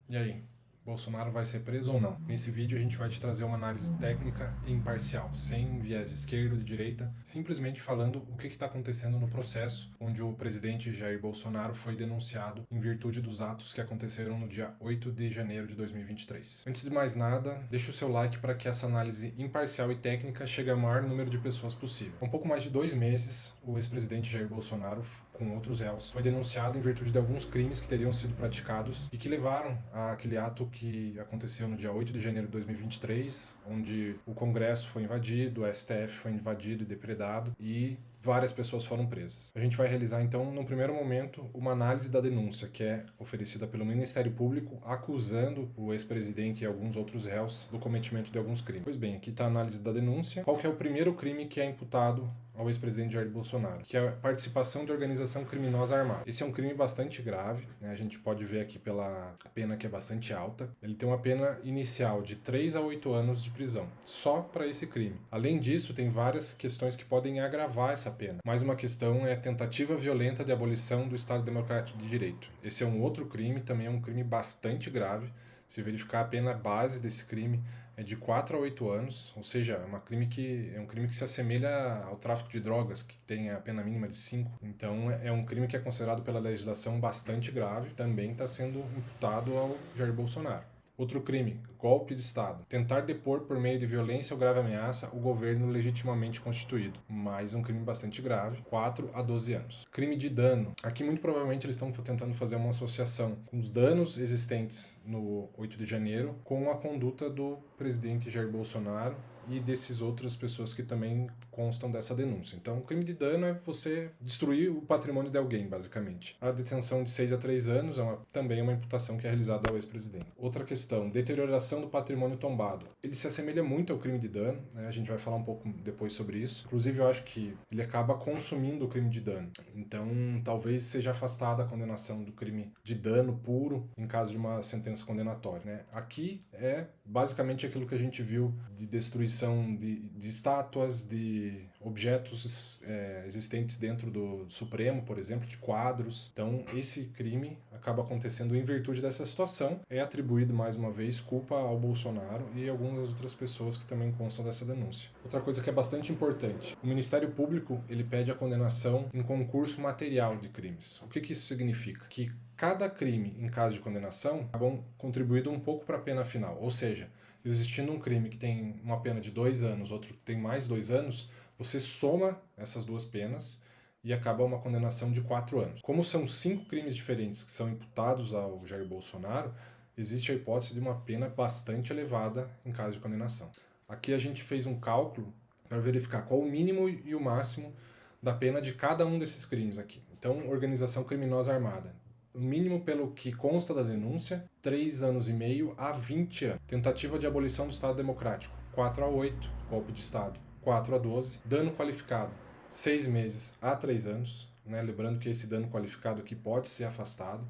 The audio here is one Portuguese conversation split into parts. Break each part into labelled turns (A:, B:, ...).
A: E aí, Bolsonaro vai ser preso ou não? Nesse vídeo a gente vai te trazer uma análise técnica e imparcial, sem viés de esquerda ou de direita, simplesmente falando o que está acontecendo no processo onde o presidente Jair Bolsonaro foi denunciado em virtude dos atos que aconteceram no dia 8 de janeiro de 2023. Antes de mais nada, deixa o seu like para que essa análise imparcial e técnica chegue ao maior número de pessoas possível. Há um pouco mais de 2 meses, o ex-presidente Jair Bolsonaro, com outros réus, foi denunciado em virtude de alguns crimes que teriam sido praticados e que levaram àquele ato que aconteceu no dia 8 de janeiro de 2023, onde o Congresso foi invadido, o STF foi invadido e depredado e várias pessoas foram presas. A gente vai realizar então, num primeiro momento, uma análise da denúncia que é oferecida pelo Ministério Público acusando o ex-presidente e alguns outros réus do cometimento de alguns crimes. Pois bem, aqui está a análise da denúncia. Qual que é o primeiro crime que é imputado ao ex-presidente Jair Bolsonaro, que é a participação de organização criminosa armada. Esse é um crime bastante grave, né? A gente pode ver aqui pela pena que é bastante alta. Ele tem uma pena inicial de 3 a 8 anos de prisão, só para esse crime. Além disso, tem várias questões que podem agravar essa pena. Mais uma questão é a tentativa violenta de abolição do Estado Democrático de Direito. Esse é um outro crime, também é um crime bastante grave. Se verificar a pena base desse crime é de 4 a 8 anos, ou seja, é um crime que se assemelha ao tráfico de drogas, que tem a pena mínima de 5. Então é um crime que é considerado pela legislação bastante grave, também está sendo imputado ao Jair Bolsonaro. Outro crime, golpe de Estado. Tentar depor por meio de violência ou grave ameaça o governo legitimamente constituído. Mais um crime bastante grave, 4 a 12 anos. Crime de dano. Aqui muito provavelmente eles estão tentando fazer uma associação com os danos existentes no 8 de janeiro com a conduta do presidente Jair Bolsonaro e desses outras pessoas que também constam dessa denúncia. Então, o crime de dano é você destruir o patrimônio de alguém, basicamente. A detenção de 6 a 3 anos é também uma imputação que é realizada ao ex-presidente. Outra questão, deterioração do patrimônio tombado. Ele se assemelha muito ao crime de dano, né? A gente vai falar um pouco depois sobre isso. Inclusive, eu acho que ele acaba consumindo o crime de dano. Então, talvez seja afastada a condenação do crime de dano puro em caso de uma sentença condenatória, né? Aqui é basicamente aquilo que a gente viu de destruição de estátuas, de objetos existentes dentro do Supremo, por exemplo, de quadros. Então, esse crime acaba acontecendo em virtude dessa situação. É atribuído, mais uma vez, culpa ao Bolsonaro e algumas outras pessoas que também constam dessa denúncia. Outra coisa que é bastante importante, o Ministério Público ele pede a condenação em concurso material de crimes. O que isso significa? Que cada crime, em caso de condenação, acabam contribuindo um pouco para a pena final. Ou seja, existindo um crime que tem uma pena de 2 anos, outro que tem mais 2 anos, você soma essas duas penas e acaba uma condenação de 4 anos. Como são 5 crimes diferentes que são imputados ao Jair Bolsonaro, existe a hipótese de uma pena bastante elevada em caso de condenação. Aqui a gente fez um cálculo para verificar qual o mínimo e o máximo da pena de cada um desses crimes aqui. Então, organização criminosa armada. O mínimo pelo que consta da denúncia, 3 anos e meio a 20 anos. Tentativa de abolição do Estado Democrático, 4 a 8, golpe de Estado, 4 a 12. Dano qualificado, 6 meses a 3 anos. Né? Lembrando que esse dano qualificado aqui pode ser afastado,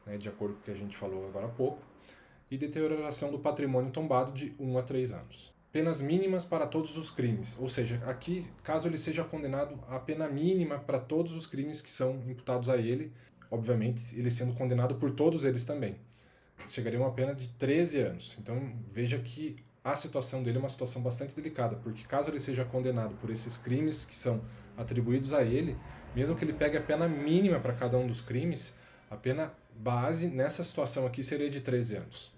A: né? De acordo com o que a gente falou agora há pouco. E deterioração do patrimônio tombado de 1 a 3 anos. Penas mínimas para todos os crimes, ou seja, aqui, caso ele seja condenado, a pena mínima para todos os crimes que são imputados a ele, obviamente, ele sendo condenado por todos eles também. Chegaria a uma pena de 13 anos. Então, veja que a situação dele é uma situação bastante delicada, porque caso ele seja condenado por esses crimes que são atribuídos a ele, mesmo que ele pegue a pena mínima para cada um dos crimes, a pena base nessa situação aqui seria de 13 anos.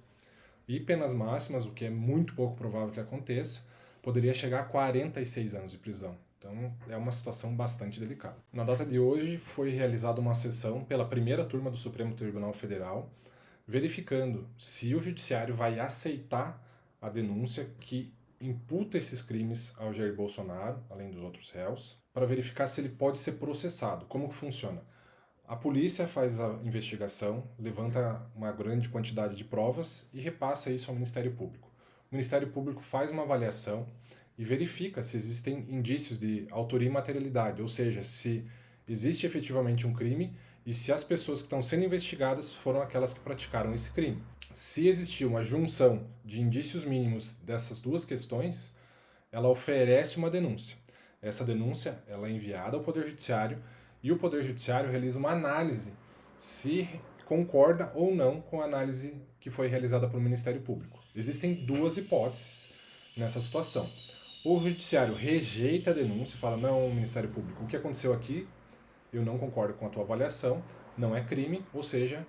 A: E penas máximas, o que é muito pouco provável que aconteça, poderia chegar a 46 anos de prisão. Então é uma situação bastante delicada. Na data de hoje foi realizada uma sessão pela primeira turma do Supremo Tribunal Federal, verificando se o judiciário vai aceitar a denúncia que imputa esses crimes ao Jair Bolsonaro, além dos outros réus, para verificar se ele pode ser processado. Como que funciona? A polícia faz a investigação, levanta uma grande quantidade de provas e repassa isso ao Ministério Público. O Ministério Público faz uma avaliação e verifica se existem indícios de autoria e materialidade, ou seja, se existe efetivamente um crime e se as pessoas que estão sendo investigadas foram aquelas que praticaram esse crime. Se existir uma junção de indícios mínimos dessas duas questões, ela oferece uma denúncia. Essa denúncia ela é enviada ao Poder Judiciário e o Poder Judiciário realiza uma análise se concorda ou não com a análise que foi realizada pelo Ministério Público. Existem duas hipóteses nessa situação. O judiciário rejeita a denúncia e fala, não, Ministério Público, o que aconteceu aqui, eu não concordo com a tua avaliação, não é crime, ou seja,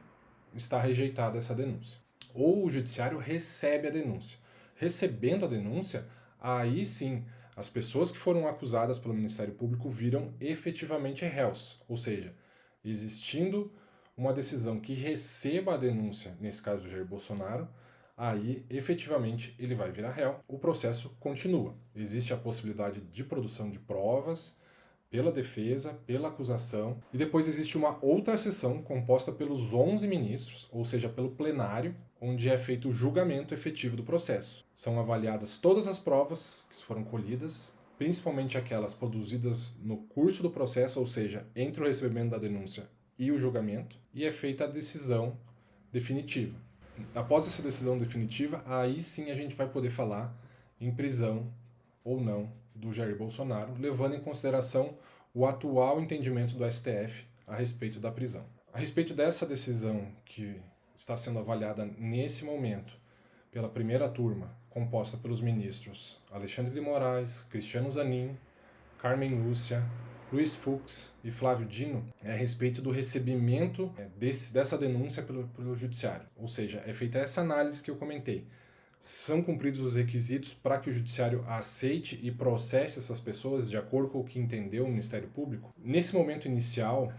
A: está rejeitada essa denúncia. Ou o judiciário recebe a denúncia. Recebendo a denúncia, aí sim, as pessoas que foram acusadas pelo Ministério Público viram efetivamente réus, ou seja, existindo uma decisão que receba a denúncia, nesse caso do Jair Bolsonaro, aí efetivamente ele vai virar réu. O processo continua. Existe a possibilidade de produção de provas pela defesa, pela acusação, e depois existe uma outra sessão composta pelos 11 ministros, ou seja, pelo plenário, onde é feito o julgamento efetivo do processo. São avaliadas todas as provas que foram colhidas, principalmente aquelas produzidas no curso do processo, ou seja, entre o recebimento da denúncia e o julgamento, e é feita a decisão definitiva. Após essa decisão definitiva, aí sim a gente vai poder falar em prisão ou não do Jair Bolsonaro, levando em consideração o atual entendimento do STF a respeito da prisão. A respeito dessa decisão que está sendo avaliada nesse momento pela primeira turma, composta pelos ministros Alexandre de Moraes, Cristiano Zanin, Carmen Lúcia, Luiz Fux e Flávio Dino, é a respeito do recebimento dessa denúncia pelo judiciário. Ou seja, é feita essa análise que eu comentei. São cumpridos os requisitos para que o judiciário aceite e processe essas pessoas de acordo com o que entendeu o Ministério Público? Nesse momento inicial,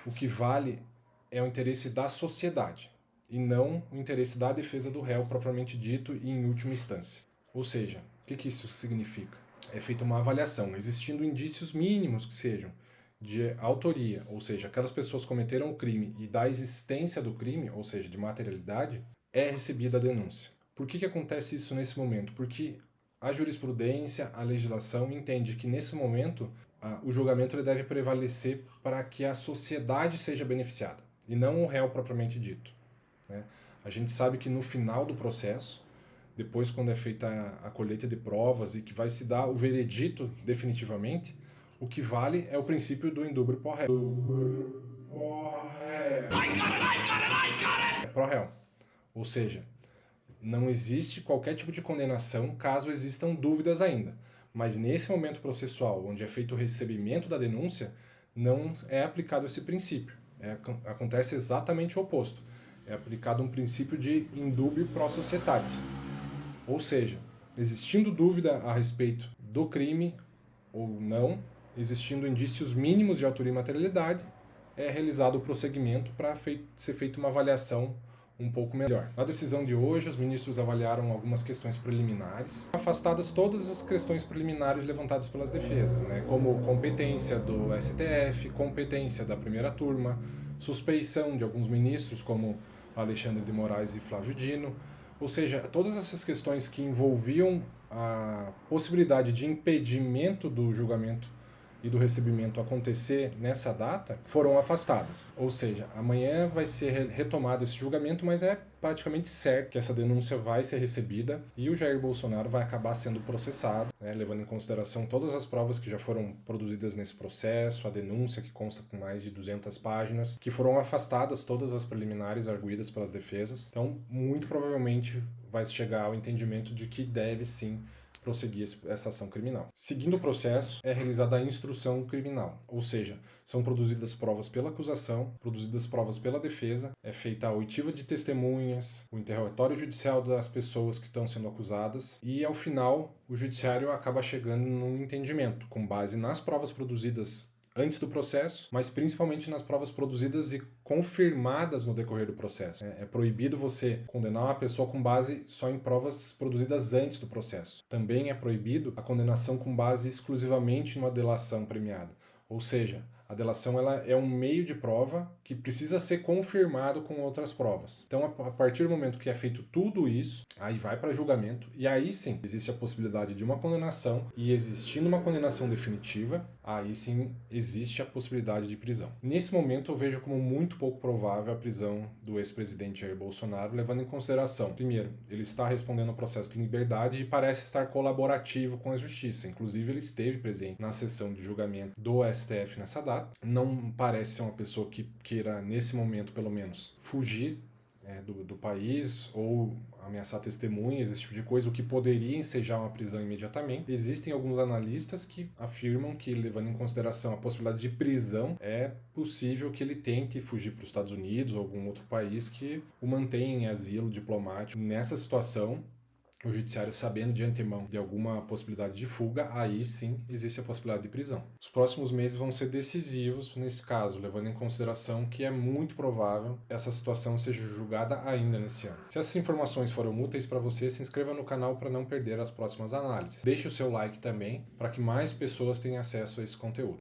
A: o que vale é o interesse da sociedade e não o interesse da defesa do réu propriamente dito e em última instância. Ou seja, o que isso significa? É feita uma avaliação, existindo indícios mínimos que sejam de autoria, ou seja, aquelas pessoas cometeram o crime e da existência do crime, ou seja, de materialidade, é recebida a denúncia. Por que acontece isso nesse momento? Porque a jurisprudência, a legislação entende que nesse momento o julgamento ele deve prevalecer para que a sociedade seja beneficiada e não o réu propriamente dito, né? A gente sabe que no final do processo, depois quando é feita a colheita de provas e que vai se dar o veredito definitivamente, o que vale é o princípio do indúbio pro réu. Pro réu. Ou seja, não existe qualquer tipo de condenação caso existam dúvidas ainda. Mas nesse momento processual, onde é feito o recebimento da denúncia, não é aplicado esse princípio. Acontece exatamente o oposto. É aplicado um princípio de indúbio pro societate. Ou seja, existindo dúvida a respeito do crime ou não, existindo indícios mínimos de autoria e materialidade, é realizado o prosseguimento para ser feita uma avaliação um pouco melhor. Na decisão de hoje, os ministros avaliaram algumas questões preliminares, afastadas todas as questões preliminares levantadas pelas defesas, né, como competência do STF, competência da primeira turma, suspeição de alguns ministros, como Alexandre de Moraes e Flávio Dino, ou seja, todas essas questões que envolviam a possibilidade de impedimento do julgamento e do recebimento acontecer nessa data, foram afastadas. Ou seja, amanhã vai ser retomado esse julgamento, mas é praticamente certo que essa denúncia vai ser recebida e o Jair Bolsonaro vai acabar sendo processado, né, levando em consideração todas as provas que já foram produzidas nesse processo, a denúncia que consta com mais de 200 páginas, que foram afastadas todas as preliminares arguidas pelas defesas. Então, muito provavelmente vai chegar ao entendimento de que deve sim prosseguir essa ação criminal. Seguindo o processo, é realizada a instrução criminal, ou seja, são produzidas provas pela acusação, produzidas provas pela defesa, é feita a oitiva de testemunhas, o interrogatório judicial das pessoas que estão sendo acusadas e, ao final, o judiciário acaba chegando num entendimento, com base nas provas produzidas antes do processo, mas principalmente nas provas produzidas e confirmadas no decorrer do processo. É proibido você condenar uma pessoa com base só em provas produzidas antes do processo. Também é proibido a condenação com base exclusivamente numa delação premiada. Ou seja, a delação ela é um meio de prova que precisa ser confirmado com outras provas. Então, a partir do momento que é feito tudo isso, aí vai para julgamento e aí sim existe a possibilidade de uma condenação e existindo uma condenação definitiva, aí sim existe a possibilidade de prisão. Nesse momento eu vejo como muito pouco provável a prisão do ex-presidente Jair Bolsonaro, levando em consideração, primeiro, ele está respondendo ao processo de liberdade e parece estar colaborativo com a justiça. Inclusive ele esteve presente na sessão de julgamento do STF nessa data. Não parece ser uma pessoa que queira, nesse momento pelo menos, fugir do país ou ameaçar testemunhas, esse tipo de coisa, o que poderia ensejar uma prisão imediatamente. Existem alguns analistas que afirmam que, levando em consideração a possibilidade de prisão, é possível que ele tente fugir para os Estados Unidos ou algum outro país que o mantenha em asilo diplomático. Nessa situação, o judiciário, sabendo de antemão de alguma possibilidade de fuga, aí sim existe a possibilidade de prisão. Os próximos meses vão ser decisivos nesse caso, levando em consideração que é muito provável essa situação seja julgada ainda nesse ano. Se essas informações foram úteis para você, se inscreva no canal para não perder as próximas análises. Deixe o seu like também para que mais pessoas tenham acesso a esse conteúdo.